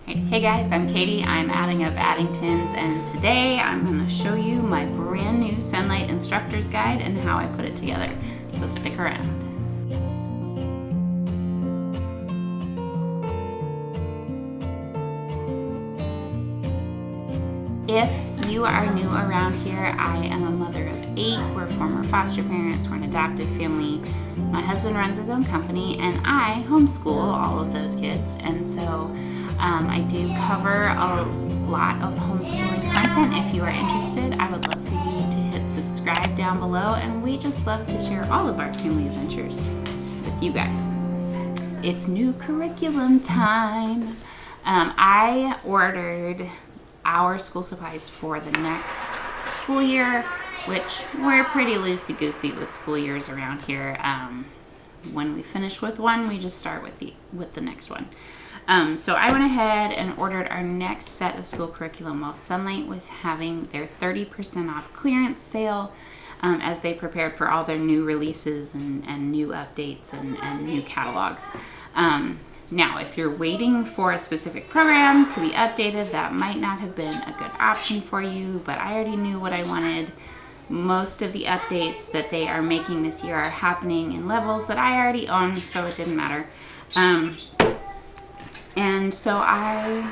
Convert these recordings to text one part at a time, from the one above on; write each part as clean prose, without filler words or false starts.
Hey guys, I'm Katie. I'm adding up Addingtons, and today I'm going to show you my brand new Sonlight Instructor's Guide and how I put it together. So stick around. If you are new around here, I am a mother of 8. We're former foster parents. We're an adoptive family. My husband runs his own company, and I homeschool all of those kids. And so I do cover a lot of homeschooling content. If you are interested, I would love for you to hit subscribe down below, and we just love to share all of our family adventures with you guys. It's new curriculum time. I ordered our school supplies for the next school year, which we're pretty loosey-goosey with school years around here. When we finish with one, we just start with the next one. So I went ahead and ordered our next set of school curriculum while Sonlight was having their 30% off clearance sale as they prepared for all their new releases and new updates and new catalogs. Now, if you're waiting for a specific program to be updated, that might not have been a good option for you, but I already knew what I wanted. Most of the updates that they are making this year are happening in levels that I already own, so it didn't matter. And so I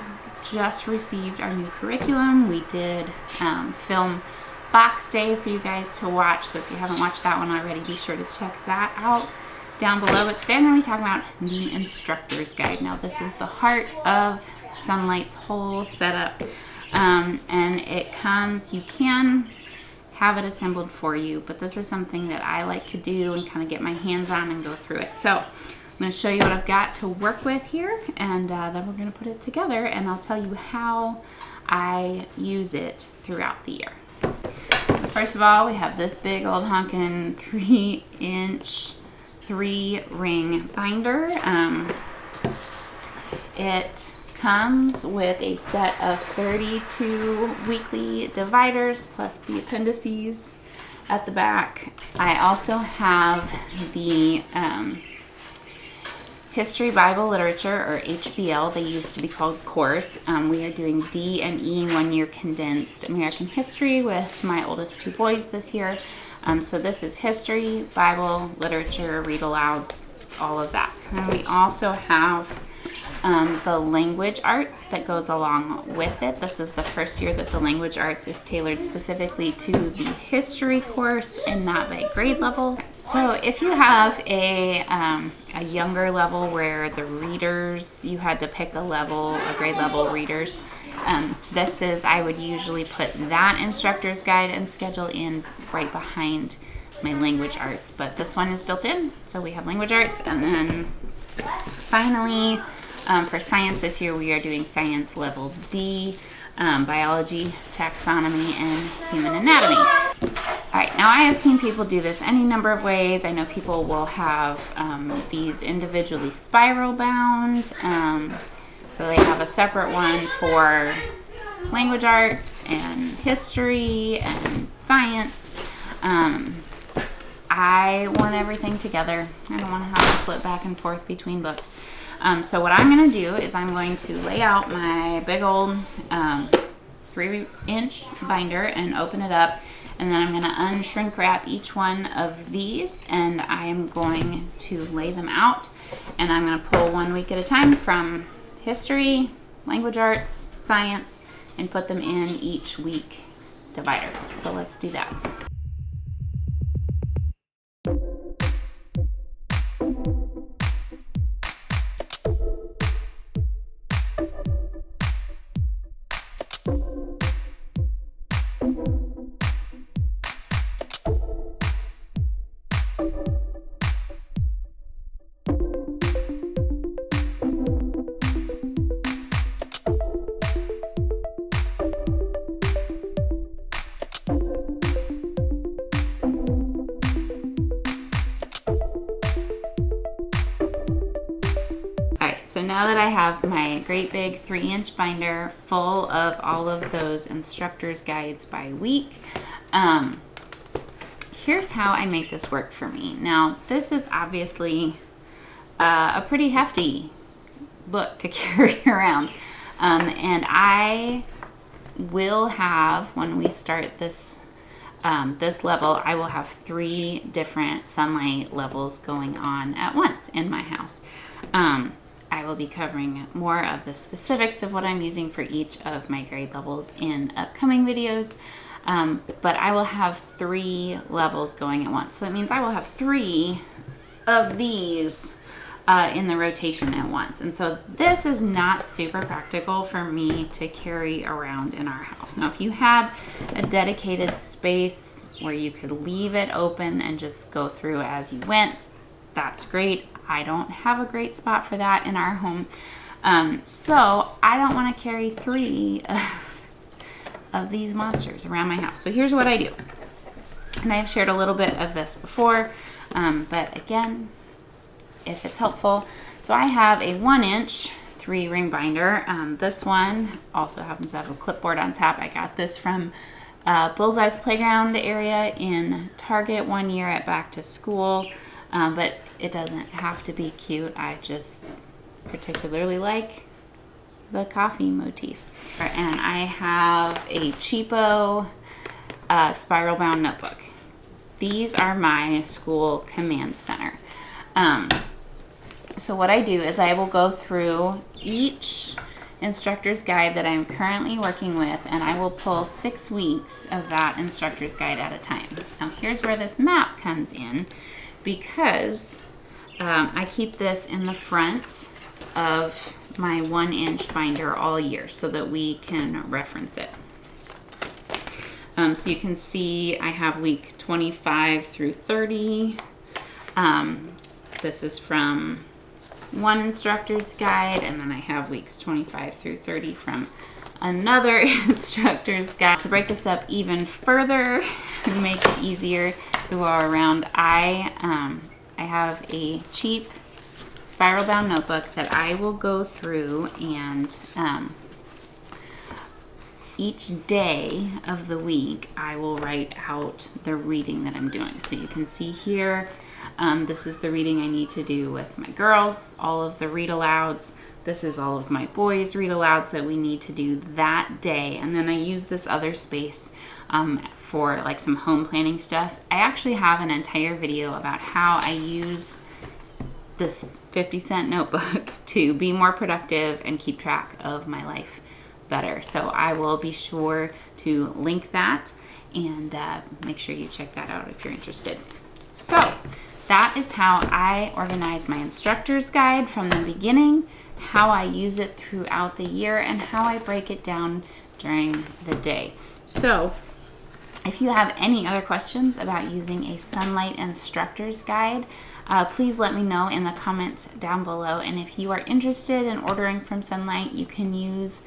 just received our new curriculum. We did film Box Day for you guys to watch, so if you haven't watched that one already, be sure to check that out down below. But today I'm going to be talking about the Instructor's Guide. Now, this is the heart of Sonlight's whole setup, and it comes, you can have it assembled for you, but this is something that I like to do and kind of get my hands on and go through it. So I'm going to show you what I've got to work with here, and then we're going to put it together, and I'll tell you how I use it throughout the year. So first of all, we have this big old honkin' 3-inch 3-ring binder. It comes with a set of 32 weekly dividers plus the appendices at the back. I also have the History, Bible, Literature, or HBL. They used to be called course. We are doing D and E 1-year condensed American history with my oldest 2 boys this year. So this is history, Bible, literature, read alouds, all of that. And we also have the language arts that goes along with it. This is the first year that the language arts is tailored specifically to the history course and not by grade level. So if you have a younger level where the readers, you had to pick a grade level readers, I would usually put that instructor's guide and schedule in right behind my language arts, but this one is built in, so we have language arts. And then finally, for science this year, we are doing science level D, biology, taxonomy, and human anatomy. All right, now I have seen people do this any number of ways. I know people will have these individually spiral bound. So they have a separate one for language arts and history and science. I want everything together. I don't want to have to flip back and forth between books. So what I'm going to do is I'm going to lay out my big old 3-inch binder and open it up. And then I'm going to unshrink wrap each one of these, and I am going to lay them out. And I'm going to pull 1 week at a time from history, language arts, science, and put them in each week divider. So let's do that. So now that I have my great big 3-inch binder full of all of those instructor's guides by week, here's how I make this work for me. Now, this is obviously a pretty hefty book to carry around. And I will have, when we start this this level, I will have 3 different sunlight levels going on at once in my house. I will be covering more of the specifics of what I'm using for each of my grade levels in upcoming videos. But I will have 3 levels going at once. So that means I will have 3 of these in the rotation at once. And so this is not super practical for me to carry around in our house. Now, if you had a dedicated space where you could leave it open and just go through as you went, that's great. I don't have a great spot for that in our home. So I don't want to carry 3 of these monsters around my house. So here's what I do. And I've shared a little bit of this before, but again, if it's helpful. So I have a 1-inch 3-ring binder. This one also happens to have a clipboard on top. I got this from Bullseye's Playground area in Target one year at back to school. But it doesn't have to be cute. I just particularly like the coffee motif. And I have a cheapo spiral bound notebook. These are my school command center. So what I do is I will go through each instructor's guide that I'm currently working with, and I will pull 6 weeks of that instructor's guide at a time. Now here's where this map comes in, because I keep this in the front of my 1-inch binder all year so that we can reference it. So you can see I have week 25 through 30. This is from one instructor's guide, and then I have weeks 25 through 30 from another instructor's guide. To break this up even further and make it easier to go around, I have a cheap spiral bound notebook that I will go through, and each day of the week I will write out the reading that I'm doing. So you can see here, this is the reading I need to do with my girls, all of the read alouds. This is all of my boys' read alouds that we need to do that day. And then I use this other space for like some home planning stuff. I actually have an entire video about how I use this 50-cent notebook to be more productive and keep track of my life better. So I will be sure to link that, and make sure you check that out if you're interested. So that is how I organize my instructor's guide from the beginning, how I use it throughout the year, and how I break it down during the day. So if you have any other questions about using a Sonlight instructor's guide, please let me know in the comments down below. And if you are interested in ordering from Sonlight, you can use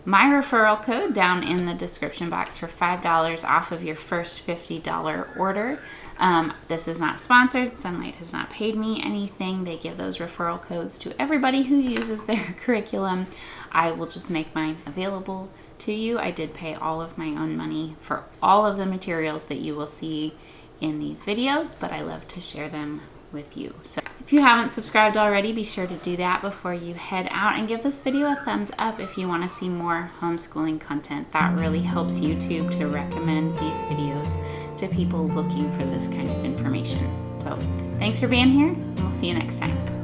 my referral code down in the description box for $5 off of your first $50 order. This is not sponsored. Sonlight has not paid me anything. They give those referral codes to everybody who uses their curriculum. I will just make mine available to you. I did pay all of my own money for all of the materials that you will see in these videos, but I love to share them with you. So if you haven't subscribed already, be sure to do that before you head out, and give this video a thumbs up if you want to see more homeschooling content. That really helps YouTube to recommend these videos to people looking for this kind of information. So thanks for being here, and we'll see you next time.